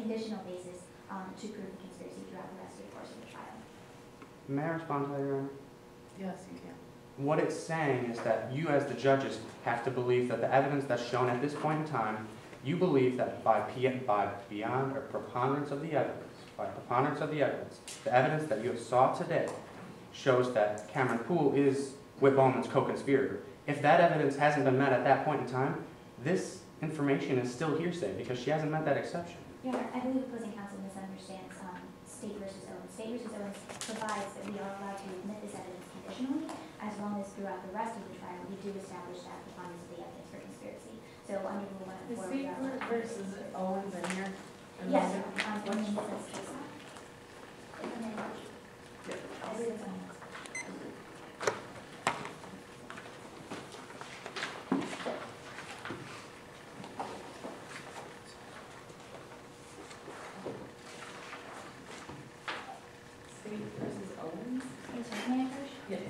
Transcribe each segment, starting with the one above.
conditional basis to prove the conspiracy throughout the rest of the course of the trial. May I respond to that, Your Honor? Yes, you can. What it's saying is that you as the judges have to believe that the evidence that's shown at this point in time, you believe that by beyond or preponderance of the evidence, the evidence that you have saw today shows that Cameron Poole is Whit Bowman's co-conspirator. If that evidence hasn't been met at that point in time, this information is still hearsay because she hasn't met that exception. Your Honor, I believe opposing counsel misunderstands State v. Owens. State v. Owens provides that we are allowed to admit this evidence conditionally, as long as throughout the rest of the trial we do establish that preponderance of the evidence for conspiracy. So under Rule 104, Is State versus Owens in here? Yes, I believe it's case law. I believe it's on this. State versus Owens? Yes, sir. May I first? Yes.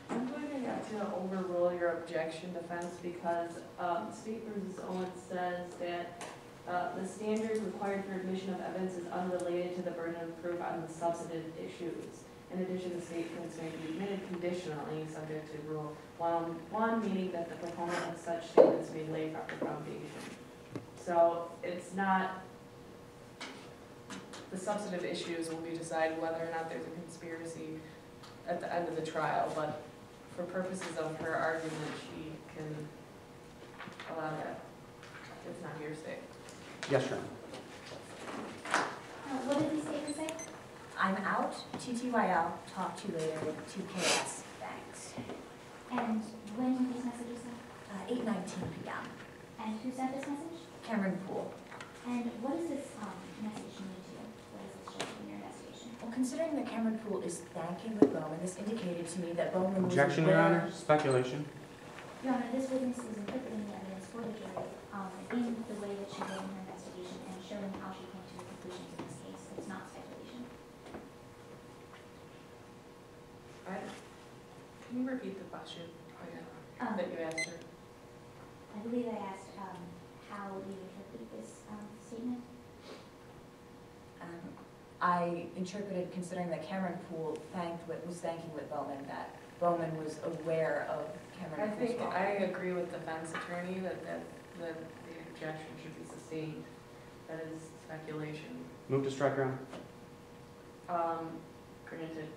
I'm going to have to overrule your objection defense because State versus Owens says that the standard required for admission of evidence is unrelated to the burden of proof on the substantive issues. In addition, the statements may be admitted conditionally, subject to Rule 101, meaning that the proponent of such statements may lay proper foundation. So it's not, the substantive issues will be decided whether or not there's a conspiracy at the end of the trial, but for purposes of her argument, she can allow that. It's not hearsay. Yes, Your Honor. What did these statements say? I'm out, TTYL, talk to you later, 2KS, thanks. And when were these messages sent? 8:19 p.m. And who sent this message? Cameron Poole. And what does this message mean to you? What does this show in your investigation? Well, considering that Cameron Poole is thanking with Bowman, this indicated to me that Bowman was Objection, Your aware- Honor. Speculation. Your Honor, this witness is interpreting the evidence for the jury in the way that she did in her investigation and showing how she came to the conclusions in this case. It's not speculation. Can you repeat the question that you asked her? I believe I asked how you interpret this statement. I interpreted, considering that Cameron Poole was thanking with Bowman, that Bowman was aware of I Cameron Poole's think wrong. I agree with the defense attorney that the objection should be sustained. That is speculation. Move to strike, Your Honor. Granted.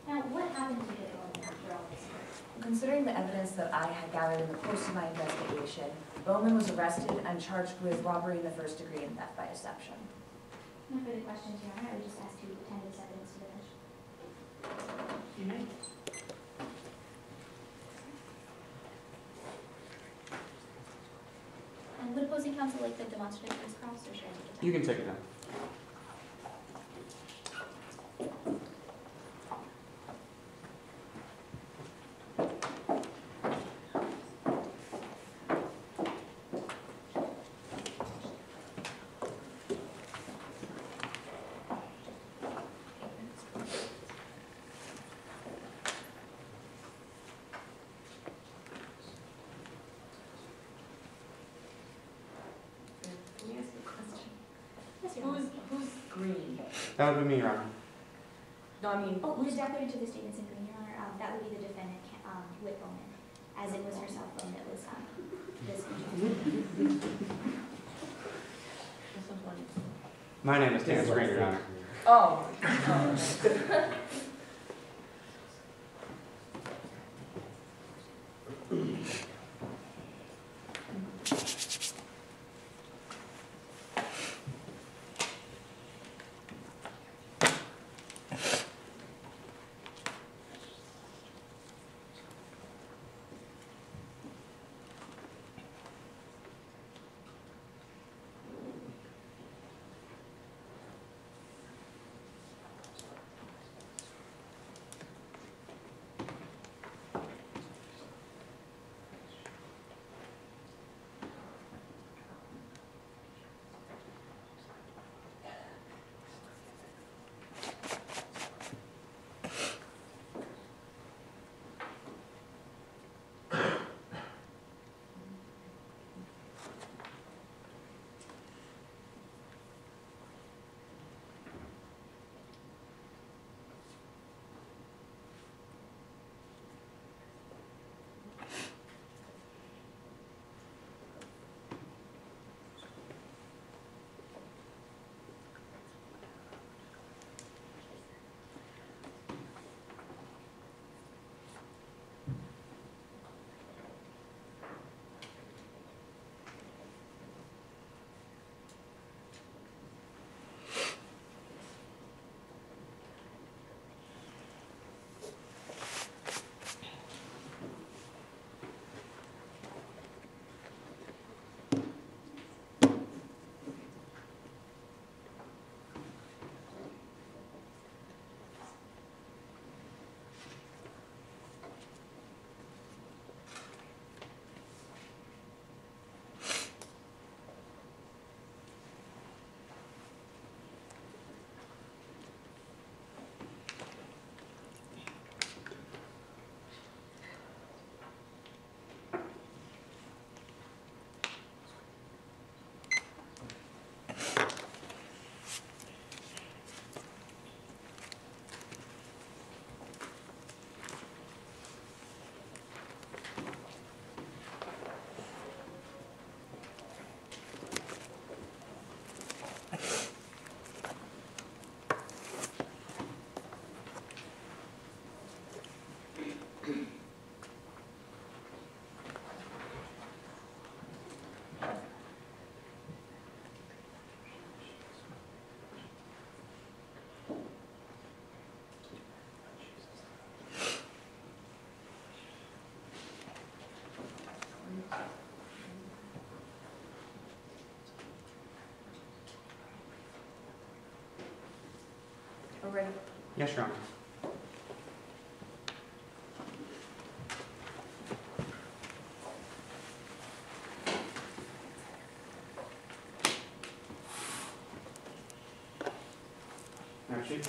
Now, what happened to the Bowman after all this work? Considering the evidence that I had gathered in the course of my investigation, Bowman was arrested and charged with robbery in the first degree and theft by deception. No further questions, Your Honor. I would just ask to attend this evidence to the bench. You may. And would opposing counsel like the demonstrative case cross, or should I take it? You can take it now. Can you ask me a question? Yes, Your Honor. Who's green? That would be me, Your Honor. No, I mean, Oh, who's declarated to the statements in green, Your Honor? That would be the defendant, Whit Bowman, as it was her cell phone that was this. this is one. My name is Terrence Green, Your Honor. Oh. ready. Yes, Your Honor. Actually,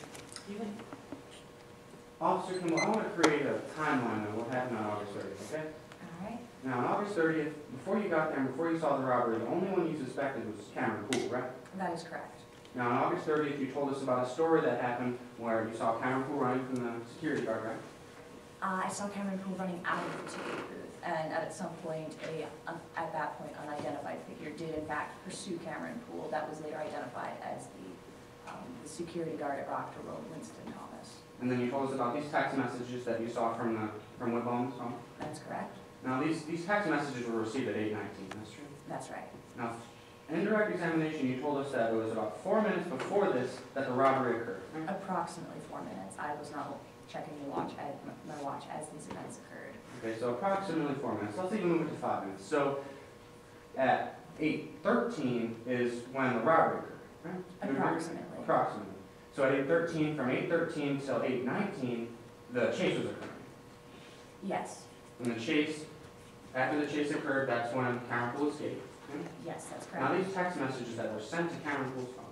Officer Kimball, I want to create a timeline of what happened on August 30th, okay? All right. Now, on August 30th, before you got there and before you saw the robbery, the only one you suspected was Cameron Poole, right? That is correct. Now, on August 30th, you told us about a story that happened where you saw Cameron Poole running from the security guard, right? I saw Cameron Poole running out of the ticket booth, and at some point, at that point, unidentified figure did in fact pursue Cameron Poole. That was later identified as the security guard at Rockville Road, Winston Thomas. And then you told us about these text messages that you saw from Whitbone's home. That's correct. Now, these text messages were received at 8:19, that's true? That's right. Now, in direct examination, you told us that it was about 4 minutes before this that the robbery occurred. Right? Approximately 4 minutes. I was not checking my watch as these events occurred. Okay, so approximately 4 minutes. Let's even move it to 5 minutes. So, at 8:13 is when the robbery occurred, right? Approximately. Approximately. So at 8:13, from 8:13 till 8:19, the chase was occurring. Yes. And the chase, after the chase occurred, that's when Cameron Poole escaped. Okay? Yes, that's Now correct. these text messages that were sent to Cameron Poole's phone,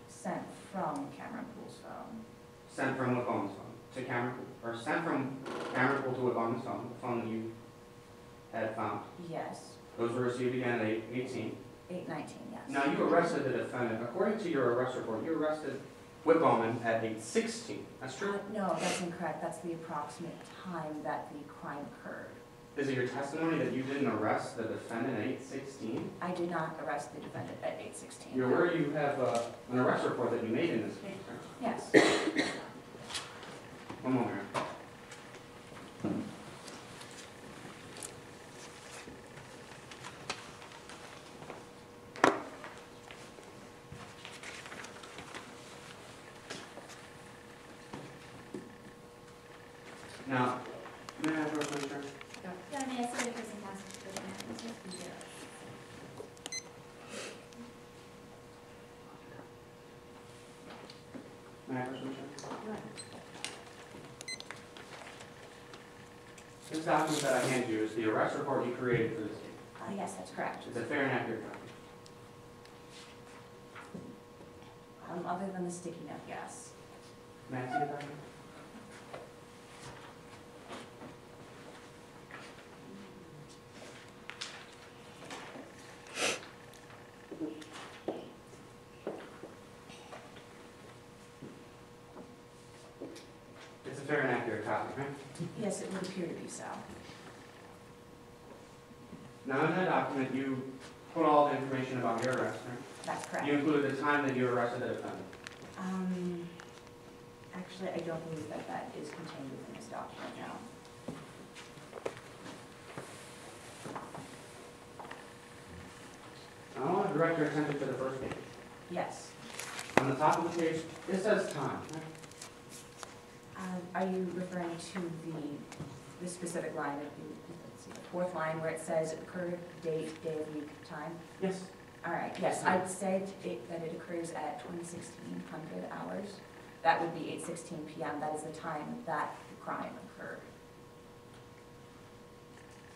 Sent from Cameron Poole's phone. sent from Whitbone's phone to Cameron Poole, or sent from Cameron Poole to Whitbone's phone, the phone that you had found. Yes. Those were received again at 8:18. 8:19, yes. Now you arrested the defendant. According to your arrest report, you arrested Whitbone at 8:16. That's true? No, that's incorrect. That's the approximate time that the crime occurred. Is it your testimony that you didn't arrest the defendant at 8:16? I did not arrest the defendant at 8:16. You're aware you have an arrest report that you made in this case, right? Yes. One moment. Now, may I have your question? Your Honor, may I see the person counsel for the matter? May I have your question? This document that I handed you is the arrest report you created for this case. Yes, that's correct. It's a fair and accurate copy. Other than the sticky note, yes. May I see the document? It's a fair and accurate copy, right? Yes, it would appear to be so. Now, in that document, you put all the information about your arrest, right? That's correct. You included the time that you arrested the defendant. Actually, I don't believe that that is contained within this document now. I want to direct your attention to the first page. Yes. On the top of the page, it says time, right? Are you referring to the specific line of let's see, the fourth line where it says occurred, date, day of week, time? Yes. All right, yes, I'd say that it occurs at 1600 hours. That would be 8:16 p.m. That is the time that the crime occurred.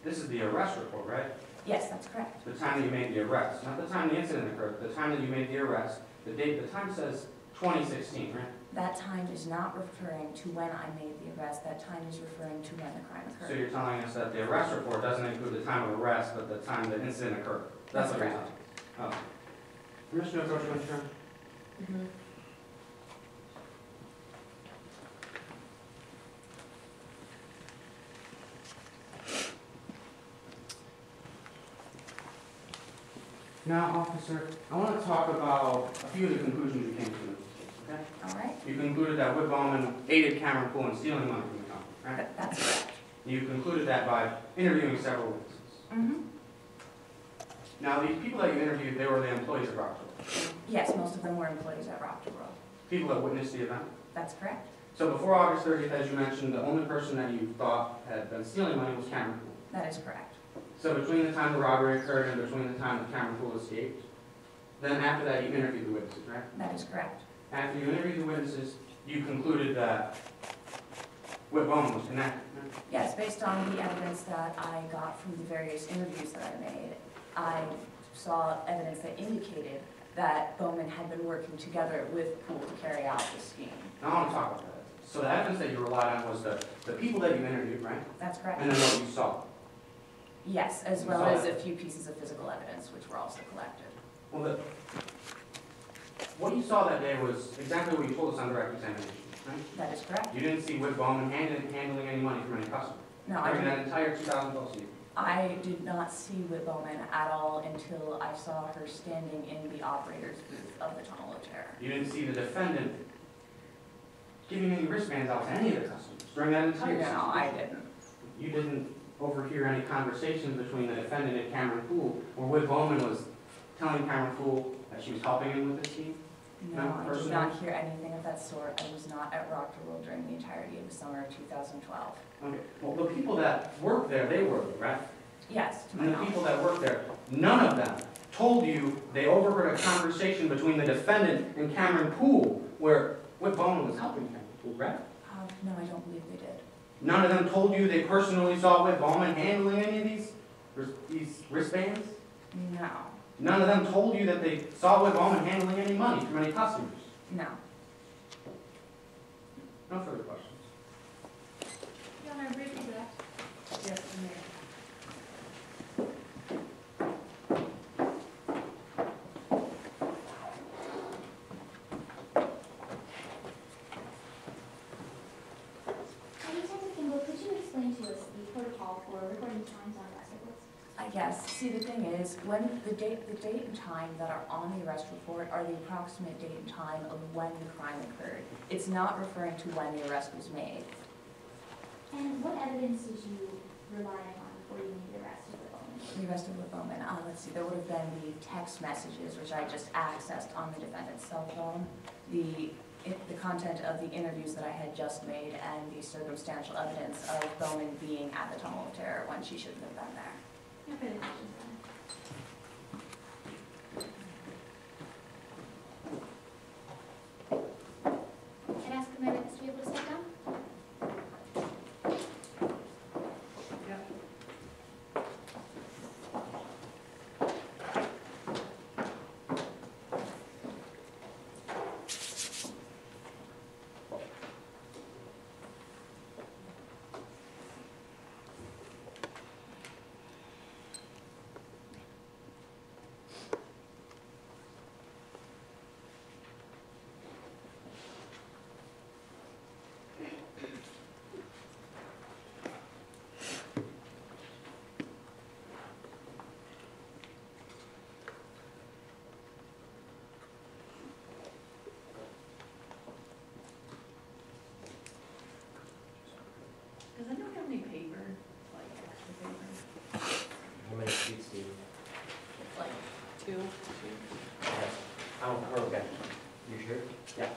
This is the arrest report, right? Yes, that's correct. The time that you made the arrest, not the time the incident occurred, the time that you made the arrest, the date, the time says 2016, right? That time is not referring to when I made the arrest. That time is referring to when the crime So occurred. you're telling us that the arrest report doesn't include the time of arrest, but the time the incident occurred? That's what you're correct. telling us. Commissioner Coach, Now, officer, I want to talk about a few of the conclusions you came to in this case, okay? All right, You concluded that Whit Bowman aided Cameron Poole in stealing money from the company, right? that's correct. You concluded that by interviewing several witnesses. Mm-hmm. Now, these people that you interviewed, they were the employees of Rockville. Yes, most of them were employees at Rockville Road. People that witnessed the event. That's correct. So before August 30th, as you mentioned, the only person that you thought had been stealing money was Cameron Poole. That is correct. So between the time the robbery occurred and between the time that Cameron Poole escaped, then after that you interviewed the witnesses, right? That is correct. After you interviewed the witnesses, you concluded that Whit Bowman was connected. Yes, based on the evidence that I got from the various interviews that I made, I saw evidence that indicated that Bowman had been working together with Poole to carry out the scheme. Now I want to talk about that. So the evidence that you relied on was the people that you interviewed, right? That's correct. And then what you saw. Yes, as You well saw as that. a few pieces of physical evidence, which were also collected. Well, what you saw that day was exactly what you told us on direct examination, right? That is correct. You didn't see Whit Bowman handling any money from any customer No, I during did, that entire 2012 season. I did not see Whit Bowman at all until I saw her standing in the operator's booth of the Tunnel of Terror. You didn't see the defendant giving any wristbands out to any of the customers during that entire season. No, I didn't. You didn't overhear any conversations between the defendant and Cameron Poole, where Whit Bowman was telling Cameron Poole that she was helping him with this scheme? No, No, I did personally? not hear anything of that sort. I was not at Rockville during the entirety of the summer of 2012. Okay, well, the people that worked there, they were, right? Yes, to my And the knowledge. people that worked there, none of them told you they overheard a conversation between the defendant and Cameron Poole, where Whit Bowman was helping Cameron Poole, right? No, I don't believe they did. None of them told you they personally saw Whit Bowman handling any of these wristbands? No, None of them told you that they saw Whit Bowman handling any money from any customers? no. No further questions. Your Honor, briefly direct. Yes, Mayor. Detective Kimball, could you explain to us the protocol for recording times on arrest reports? I guess, see, the thing is, when the date and time that are on the arrest report are the approximate date and time of when the crime occurred. It's not referring to when the arrest was made. And what evidence did you rely on before you made the arrest of the Bowman? The arrest of Whit Bowman, let's see, there would have been the text messages, which I just accessed on the defendant's cell phone, the content of the interviews that I had just made, and the circumstantial evidence of Bowman being at the Tunnel of Terror when she shouldn't have been there. No further questions, Your Honor. I'd ask the mayor to be able to step down. Yep. Does anyone have any paper, like extra paper? How many sheets do you? Like two? Yes. Oh, okay. You sure? Yeah.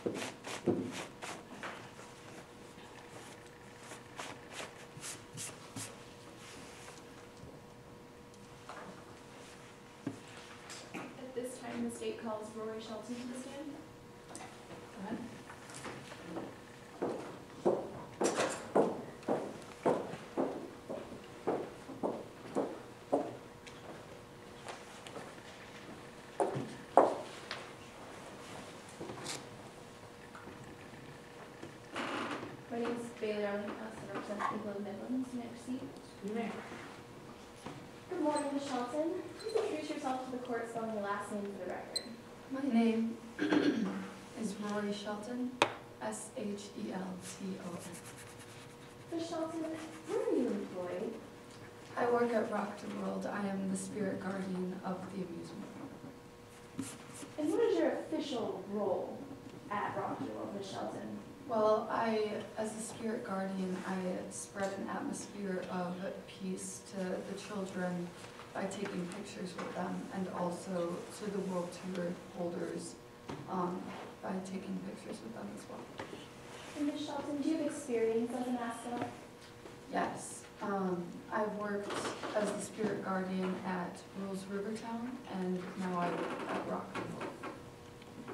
At this time, the state calls Rory Shelton to the stand. Go ahead. My name is Bailey Arlington, I represent the people of the Midlands. May I proceed? You may. Good morning, Ms. Shelton. Please introduce yourself to the court, spelling your last name for the record. My name is Rory Shelton, S-H-E-L-T-O-N. Ms. Shelton, where are you employed? I work at Rock the World. I am the spirit guardian of the amusement park. And what is your official role at Rockville, Ms. Shelton? Well, as a spirit guardian, I spread an atmosphere of peace to the children by taking pictures with them, and also to the World Tour holders by taking pictures with them as well. And Ms. Shelton, do you have experience as a mascot? Yes, I've worked as the spirit guardian at Rules Rivertown, and now I work at Rock the World.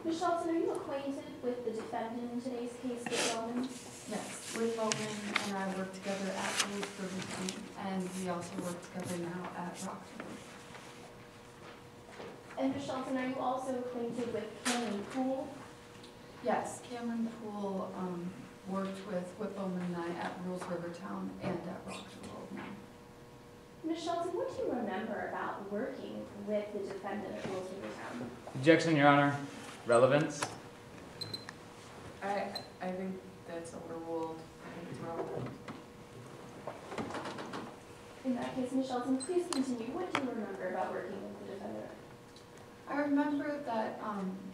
Ms. Shelton, are you acquainted with the defendant in today's case, Whit Bowman? Yes, Whit Bowman and I work together at Rules Rivertown, and we also work together now at Rock the World. And Ms. Shelton, are you also acquainted with Cameron Poole? Yes, Cameron Poole worked with Whit Bowman and I at Rules Rivertown and at Rock the World now. Ms. Shelton, what do you remember about working with the defendant at Rules Rivertown? Objection, Your Honor. Relevance? I think that's overruled. I think it's relevant. In that case, Ms. Shelton, please continue. What do you remember about working with the defendant? I remember that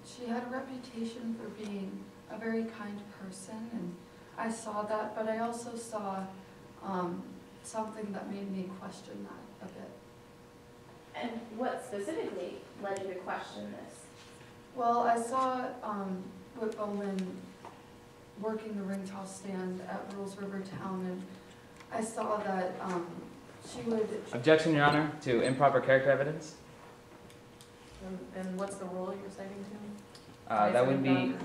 she had a reputation for being a very kind person, and I saw that, but I also saw something that made me question that a bit. And what specifically led you to question this? Well, I saw Whit Bowman working the ring toss stand at Rules Rivertown, and I saw that she would. Objection, Your Honor, to improper character evidence. And what's the rule you're citing to?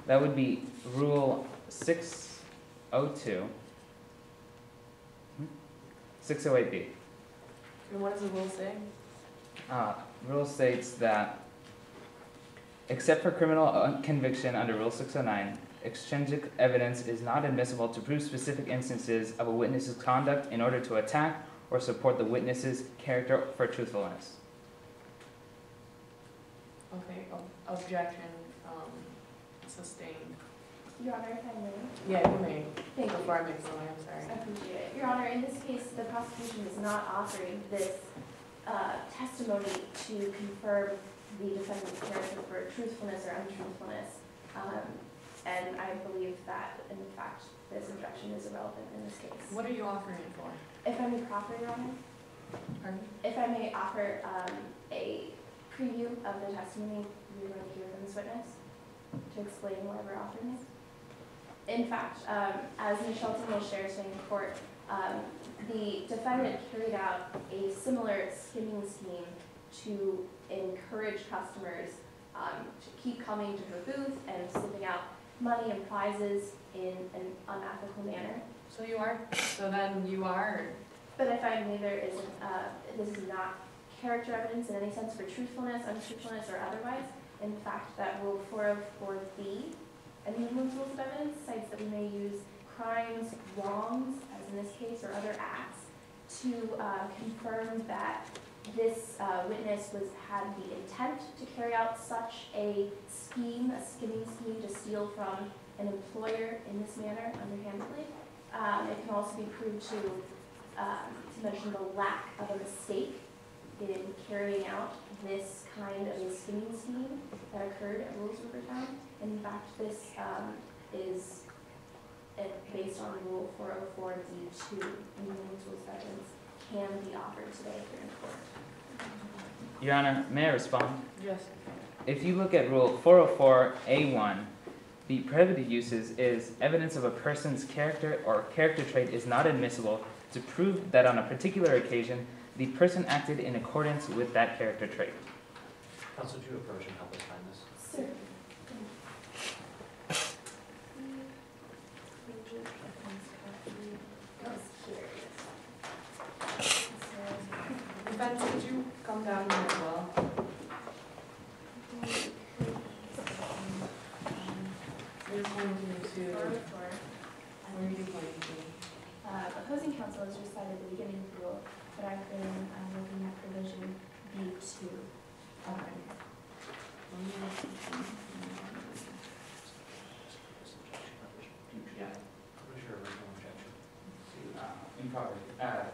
That would be Rule 602, 608B. And what does the rule say? Rule states that, except for criminal conviction under Rule 609, extrinsic evidence is not admissible to prove specific instances of a witness's conduct in order to attack or support the witness's character for truthfulness. Okay, objection, sustained. Your Honor, if I may. Yeah, you may. Thank you. Before I make something, I'm I sorry. appreciate it. Your Honor, in this case, the prosecution is not offering this testimony to confirm the defendant's character for truthfulness or untruthfulness. And I believe that, in fact, this objection is irrelevant in this case. What are you offering it for? If I may proffer, Your Honor? Pardon? If I may offer a preview of the testimony we are going to hear from this witness to explain why we're offering it. In fact, as Ms. Shelton will share today in court, the defendant carried out a similar skimming scheme to encourage customers to keep coming to her booth and slipping out money and prizes in an unethical manner. So then you are, But if I may, this is not character evidence in any sense for truthfulness, untruthfulness, or otherwise. In fact, that Rule 404B, and the rules of evidence cites that we may use crimes, wrongs, as in this case, or other acts, to confirm that this witness had the intent to carry out such a scheme, a skimming scheme to steal from an employer in this manner, underhandedly. It can also be proved to mention the lack of a mistake in carrying out this kind of a skimming scheme that occurred at Rules Rivertown. In fact, this is based on Rule 404D2, and the rules of evidence can be offered today here in court. Your Honor, may I respond? yes. If you look at Rule 404A1, the prohibited uses is evidence of a person's character or character trait is not admissible to prove that on a particular occasion the person acted in accordance with that character trait. Counsel, would you approach and help us find this? Sir. Defense, could you come down here as well? You're pointing to, where are you pointing to? Opposing counsel has recited the beginning rule, but I've been looking at provision B2. Yeah. What is your original objection? Improper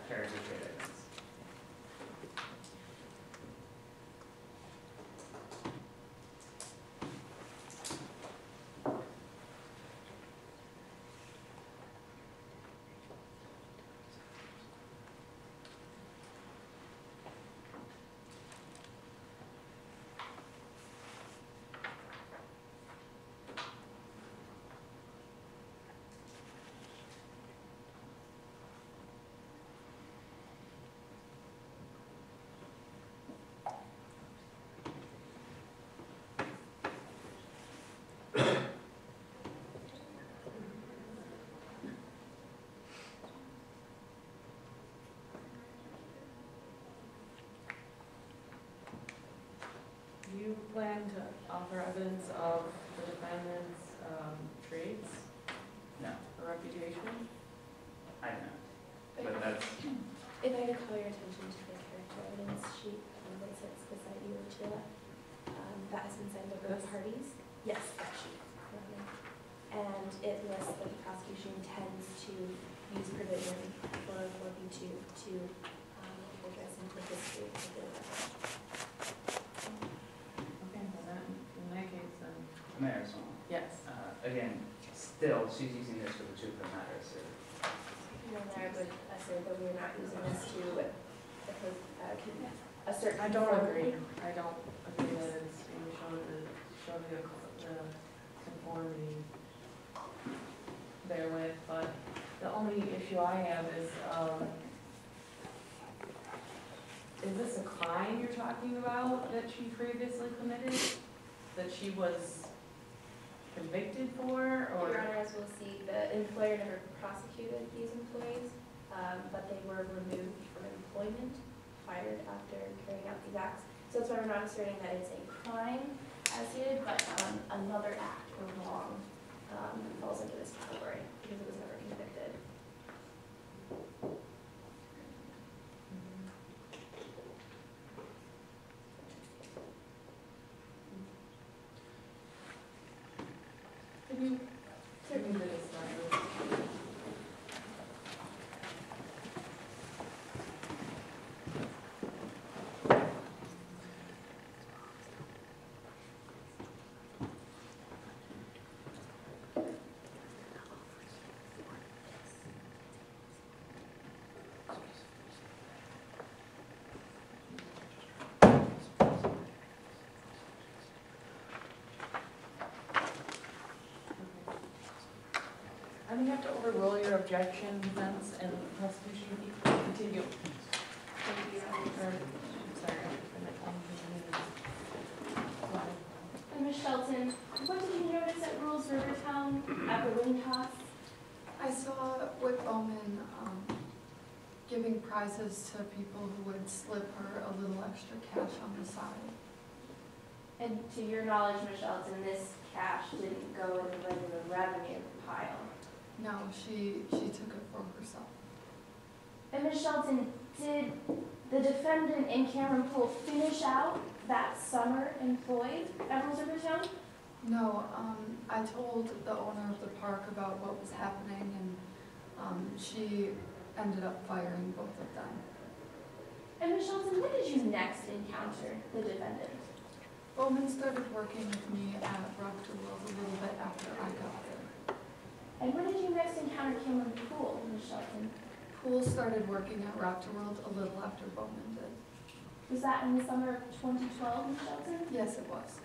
character trait evidence. Do you plan to offer evidence of the defendant's traits No, or reputation? I don't know. But that's, If I could call your attention to the character evidence sheet that sits beside you to the left, that has been signed by both parties. Yes, that sheet. And it lists that the prosecution intends to use provision 404B2 to address into history of the defendant. Okay, well then, in that case then, Mayor Swan. yes. Again, still, she's using this for the truth of the matter, so. And then I would assert that we're not using this to assert. I don't agree. I don't agree that it's being shown to show the conformity therewith, but the only issue I have is this a crime you're talking about that she previously committed? That she was convicted for, or? Your Honor, as we'll see, the employer never prosecuted these employees, but they were removed from employment, fired after carrying out these acts. So that's why we're not asserting that it's a crime as stated, but another act or wrong falls into this category because it was never convicted. Can you give me this slide? I may have to overrule your objection, defense, and prosecution continue. Thank you, Your Honor. Sorry. And Ms. Shelton, what did you notice at Rules Rivertown at the wing toss? I saw Whit Bowman giving prizes to people who would slip her a little extra cash on the side. And to your knowledge, Ms. Shelton, this cash didn't go in the regular revenue pile. No, she took it for herself. And Ms. Shelton, did the defendant in Cameron Pool finish out that summer employed at Rules Rivertown? No, I told the owner of the park about what was happening, and she ended up firing both of them. And Ms. Shelton, when did you next encounter the defendant? Bowman started working with me at Rock to World a little bit after I got there. And when did you next encounter Cameron Pool, Ms. Shelton? Poole started working at Rock to World a little after Bowman did. Was that in the summer of 2012, Ms. Shelton? Yes, it was.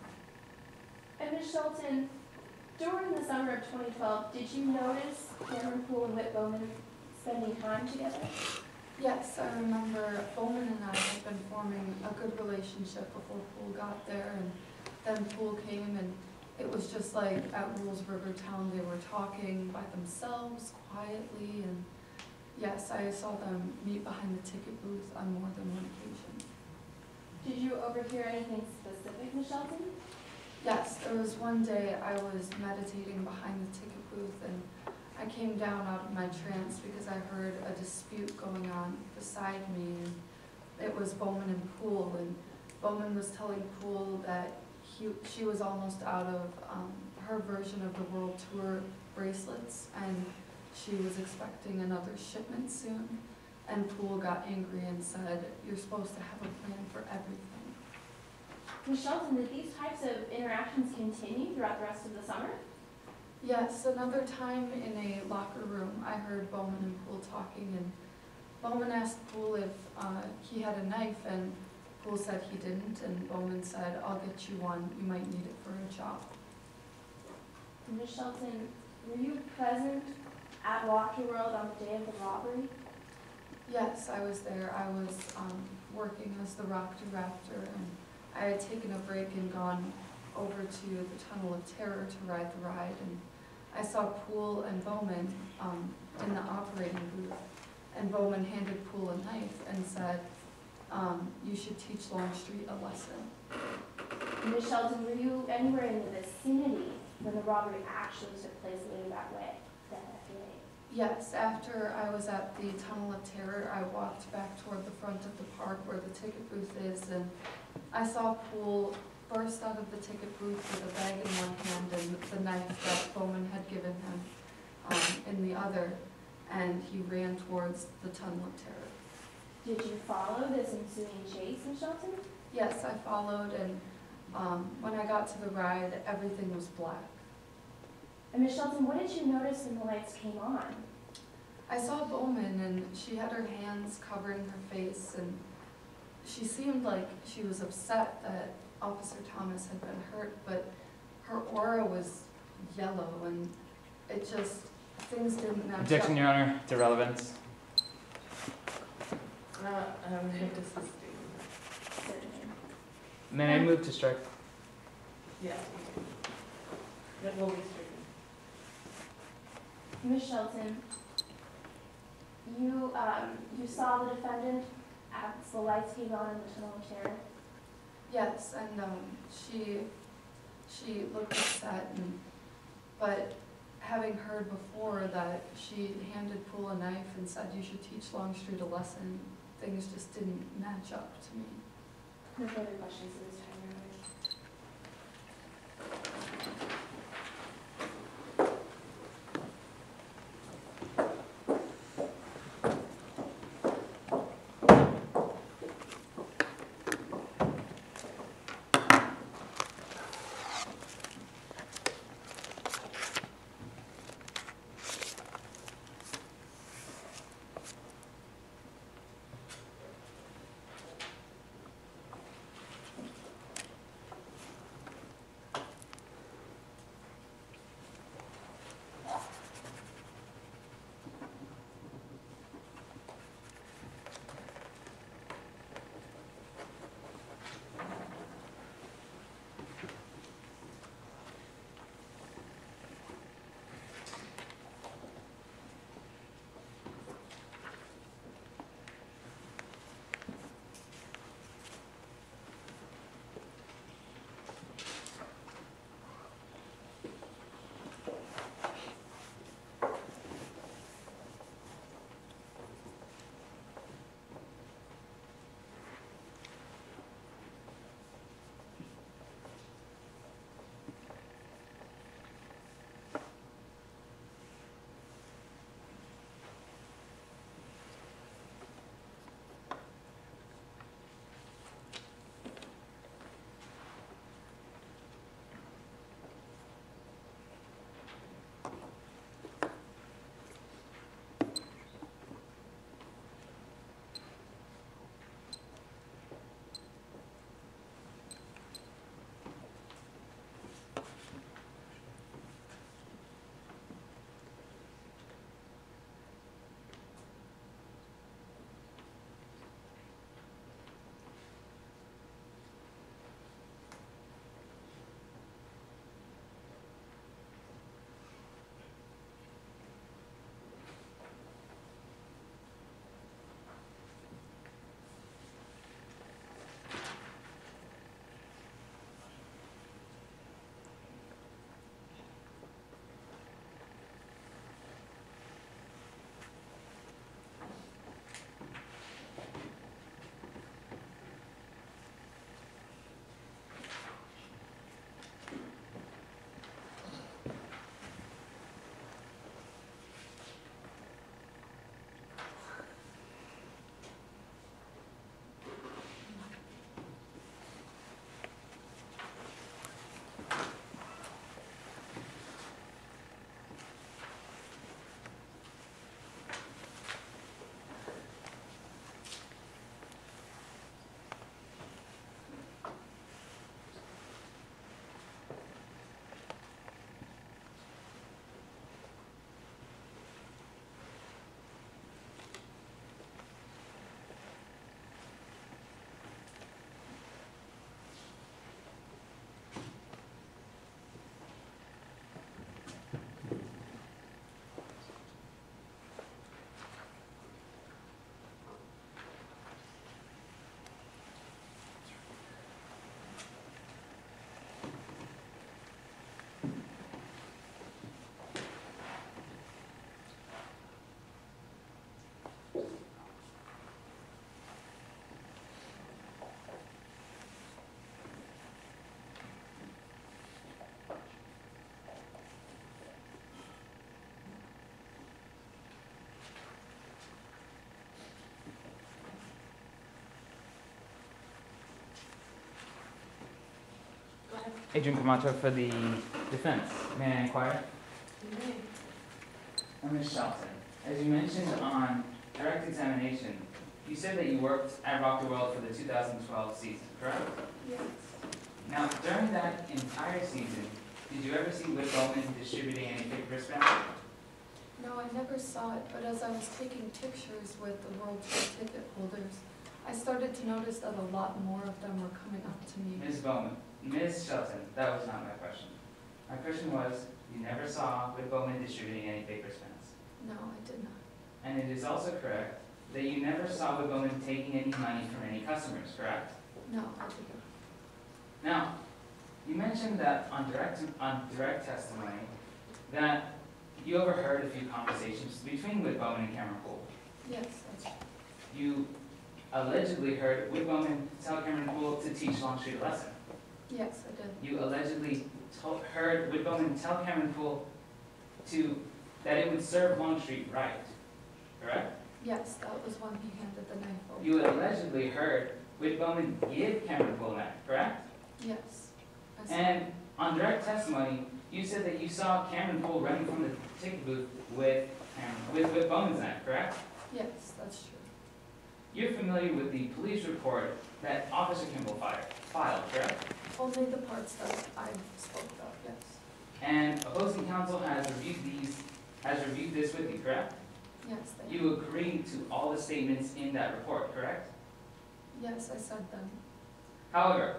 And Ms. Shelton, During the summer of 2012, did you notice Cameron Poole and Whit Bowman spending time together? Yes, I remember Bowman and I had been forming a good relationship before Poole got there, and then Poole came, and it was just like at Rules River Town, they were talking by themselves quietly, and yes, I saw them meet behind the ticket booth on more than one occasion. Did you overhear anything specific, Ms. Shelton? Yes, there was one day I was meditating behind the ticket booth, and I came down out of my trance because I heard a dispute going on beside me, and it was Bowman and Poole, and Bowman was telling Poole that she was almost out of her version of the World Tour bracelets, and she was expecting another shipment soon, and Poole got angry and said, "You're supposed to have a plan for everything." Ms. Shelton, did these types of interactions continue throughout the rest of the summer? Yes, another time in a locker room, I heard Bowman and Poole talking, and Bowman asked Poole if he had a knife, and Poole said he didn't, and Bowman said, "I'll get you one, you might need it for a job." Ms. Shelton, were you present at Walker World on the day of the robbery? Yes, I was there. I was working as the Rock Director, and I had taken a break and gone over to the Tunnel of Terror to ride the ride, and I saw Poole and Bowman in the operating booth, and Bowman handed Poole a knife and said, "You should teach Longstreet a lesson." Ms. Shelton, were you anywhere in the vicinity when the robbery actually took place later that day? Yes, after I was at the Tunnel of Terror, I walked back toward the front of the park where the ticket booth is, and I saw Poole burst out of the ticket booth with a bag in one hand and the knife that Bowman had given him in the other, and he ran towards the Tunnel of Terror. Did you follow this ensuing chase, Ms. Shelton? Yes, I followed, and when I got to the ride, everything was black. And Ms. Shelton, what did you notice when the lights came on? I saw Bowman, and she had her hands covering her face, and she seemed like she was upset that Officer Thomas had been hurt, but her aura was yellow, and it just, things didn't match Objection, up. Your Honor, to relevance. I'm going to sustain. Certainly. May I move to strike? Yes. That will be stricken. Ms. Shelton, you saw the defendant as the lights came on in the Tunnel of Terror? Yes, and she looked upset, but having heard before that she handed Poole a knife and said, "You should teach Longstreet a lesson," things just didn't match up to me. No further questions at this time, Your Honor. Adrian Camacho for the defense. May I inquire? Ms. Shelton, as you mentioned on direct examination, you said that you worked at Rock the World for the 2012 season, correct? Yes. Now, during that entire season, did you ever see Whit Bowman distributing any fake wristbands? No, I never saw it, but as I was taking pictures with the World Tour ticket holders, I started to notice that a lot more of them were coming up to me. Ms. Shelton, that was not my question. My question was, you never saw Whit Bowman distributing any fake wristbands. No, I did not. And it is also correct that you never saw Whit Bowman taking any money from any customers, correct? No, I did not. Now, you mentioned that on direct testimony that you overheard a few conversations between Whit Bowman and Cameron Poole. Yes, that's true. You allegedly heard Whit Bowman tell Cameron Poole to teach Longstreet a lesson. Yes, I did. You allegedly heard Whit Bowman tell Cameron Poole that it would serve Longstreet right, correct? Yes, that was when he handed the knife over. You allegedly heard Whit Bowman give Cameron Poole a knife, correct? Yes. I saw And on direct testimony, you said that you saw Cameron Poole running from the ticket booth with Whit Bowman's knife, correct? Yes, that's true. You're familiar with the police report that Officer Kimball filed, correct? Only the parts that I spoke about, yes. And opposing counsel has reviewed this with you, correct? Yes, they You agree to all the statements in that report, correct? Yes, I said them. However,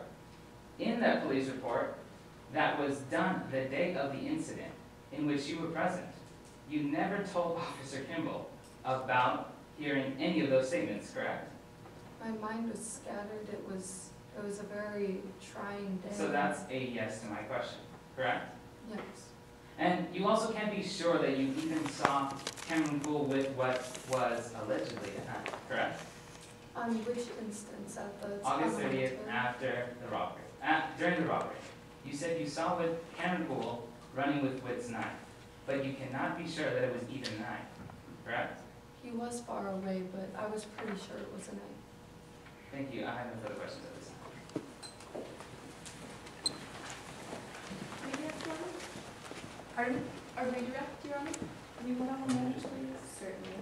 in that police report that was done the day of the incident in which you were present, you never told Officer Kimball about hearing any of those statements, correct? My mind was scattered. It was a very trying day. So that's a yes to my question, correct? Yes. And you also can't be sure that you even saw Cameron Poole with what was allegedly a knife, correct? On which instance? At the August time 30th, of the- after the robbery, during the robbery. You said you saw Cameron Poole running with Whit's knife, but you cannot be sure that it was even a knife, correct? He was far away, but I was pretty sure it was a knife. Thank you. I have no further questions at this time. Pardon? Are we direct, Your Honor? Can we vote on the matters, please? Certainly.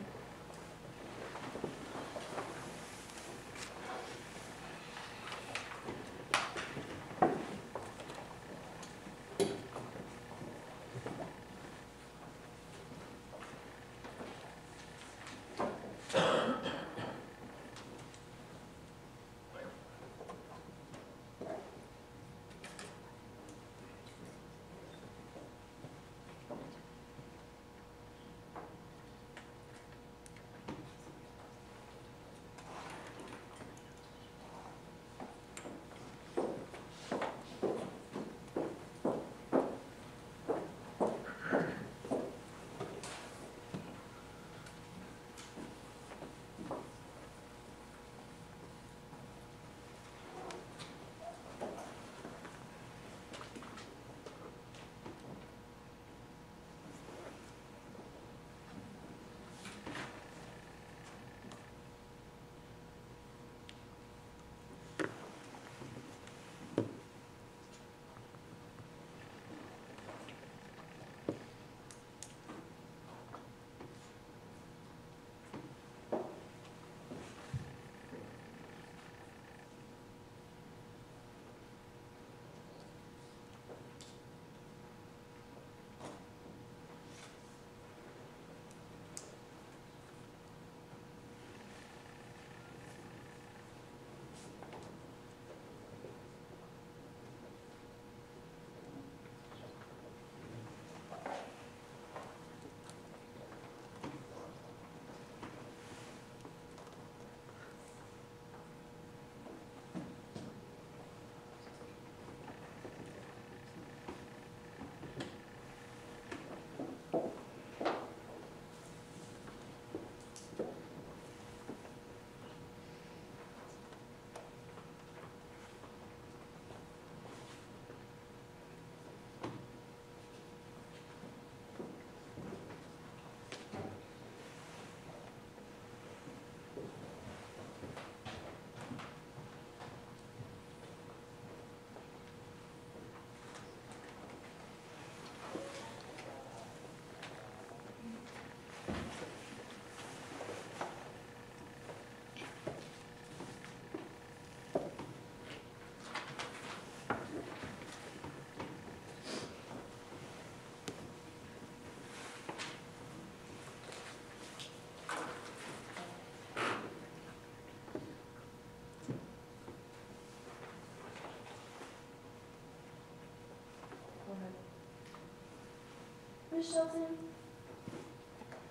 Ms. Shelton,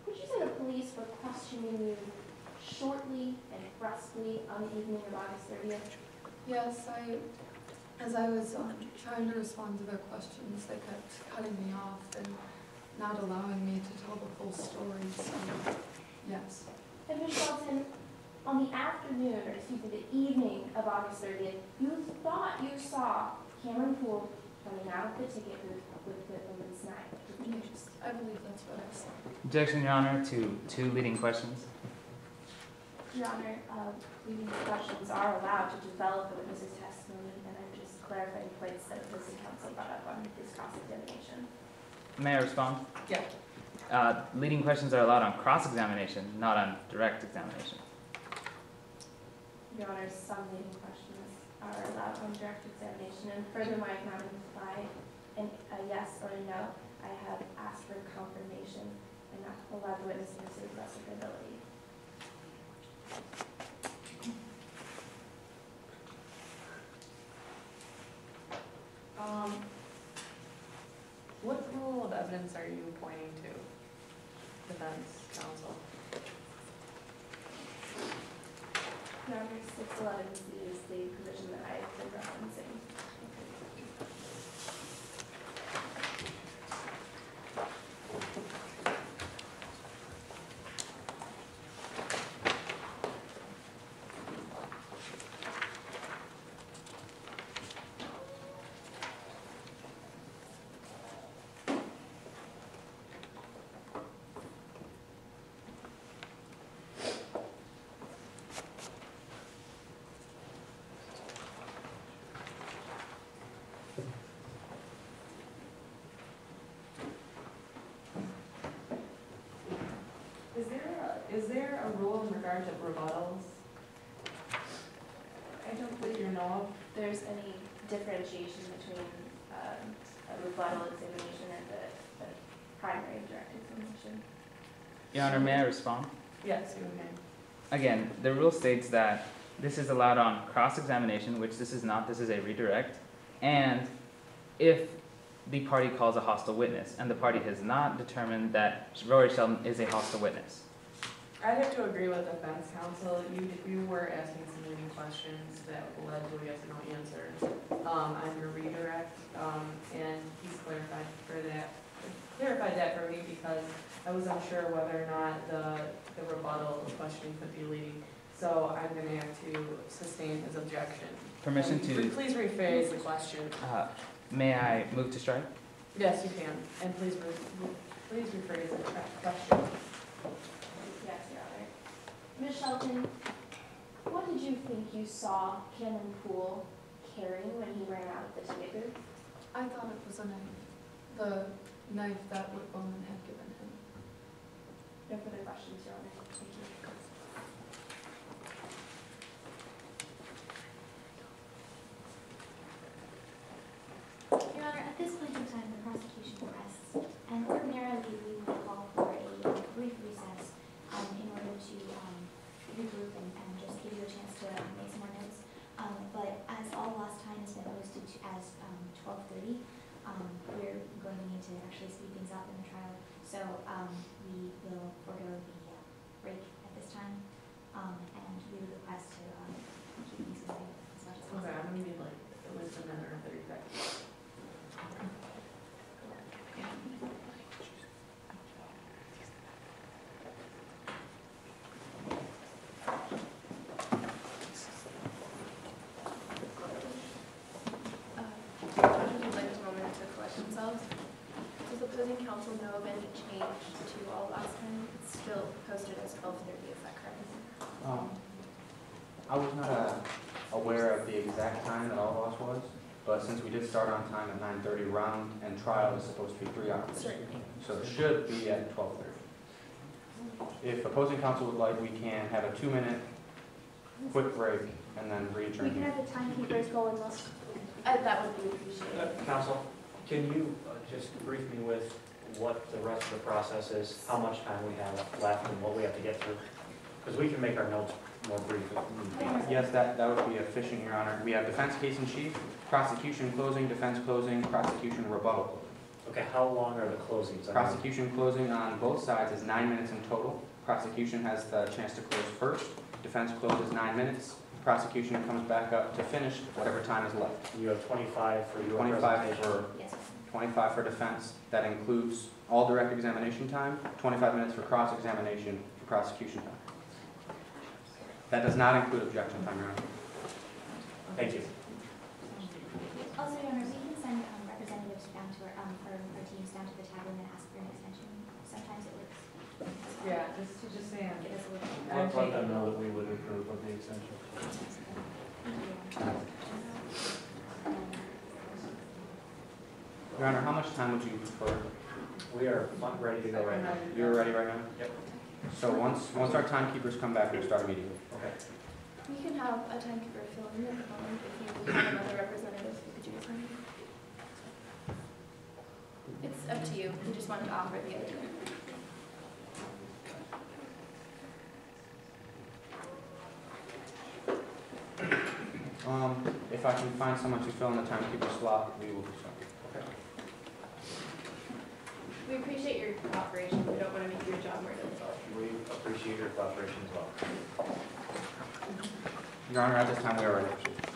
would you say the police were questioning you shortly and brusquely on the evening of August 30th? Yes, as I was trying to respond to their questions, they kept cutting me off and not allowing me to tell the full story, so, yes. And Ms. Shelton, on the afternoon, or excuse me, the evening of August 30th, you thought you saw Cameron Poole coming out of the ticket booth with the woman's knife. Did you? I believe that's what I said. Objection, Your Honor, to two leading questions. Your Honor, leading questions are allowed to develop the witness's testimony, and I'm just clarifying points that opposing counsel brought up on his cross-examination. May I respond? Yeah. Leading questions are allowed on cross-examination, not on direct examination. Your Honor, some leading questions are allowed on direct examination, and furthermore, I cannot imply a yes or a no. I have asked for confirmation and not allowed the witness to pursue the best of their ability. What rule of evidence are you pointing to, defense counsel? Your Honor, 611C is the provision that I've been referencing. Is there a rule in regard to rebuttals I don't that believe you know of? there's any differentiation between a rebuttal examination and the primary direct examination. Your Honor, may I respond? Yes, you may. Again, the rule states that this is allowed on cross-examination, which this is not, this is a redirect, and if the party calls a hostile witness, and the party has not determined that Rory Shelton is a hostile witness. I'd have to agree with defense counsel. You were asking some leading questions that led to a yes or no answer on your redirect, and he's clarified that for me because I was unsure whether or not the rebuttal questioning could be leading. So I'm going to have to sustain his objection. Permission to, Please rephrase the question. may I move to strike? Yes, you can, and please rephrase the question. Yes, Your Honor. Ms. Shelton, what did you think you saw Cameron Poole carrying when he ran out of the ticket booth? I thought it was a knife, the knife that Whit Bowman had given him. No further questions, Your Honor. Thank you. Your Honor, at this point in time, the prosecution rests, and ordinarily we would call for a brief recess in order to regroup and just give you a chance to make some more notes. But as all lost time has been posted to as 12:30, we're going to need to actually speed things up in the trial. So we will forego the break at this time, and we would request to keep things going as much as possible. Okay, I'm going to need like at least a minute or 30 seconds. Judges would like a moment to collect themselves. Does opposing counsel know of any change to all last time? It's still posted as 12:30, is that correct? I was not aware of the exact time that all of us was, but since we did start on time at 9:30, round and trial is supposed to be 3 hours. Certainly. So it should be at 12:30. If opposing counsel would like, we can have a 2-minute quick break and then We re-adjourn. can have the timekeepers go unless That would be appreciated. Counsel, can you just brief me with what the rest of the process is, how much time we have left and what we have to get through? Because we can make our notes more brief if need be. Yes, that would be efficient, Your Honor. We have defense case in chief, prosecution closing, defense closing, prosecution rebuttal closing. Okay, how long are the closings? I mean, Prosecution closing on both sides is 9 minutes in total. Prosecution has the chance to close first. Defense closes 9 minutes. Prosecution comes back up to finish whatever time is left. You have 25 for your 25 presentation. for, Yes, sir. 25 for defense. That includes all direct examination time, 25 minutes for cross-examination for prosecution time. That does not include objection time, Your Honor. Thank you. Also, Your Honor, we can send representatives down to our teams down to the tavern and ask for an extension. Sometimes it works. Yeah, just saying. Give us a little. Let them know that we would approve of the extension. Your Honor, how much time would you prefer? We are ready to go right now. You're ready right now? Yep. So once our timekeepers come back, we'll start immediately. Okay. We can have a timekeeper fill in at the moment if you have another representative who could do the same. It's up to you. We just wanted to offer the idea. If I can find someone to fill in the timekeeper slot, we will do so. We appreciate your cooperation. We don't want to make your job more difficult. We appreciate your cooperation as well. Your Honor, at this time, we are ready to proceed.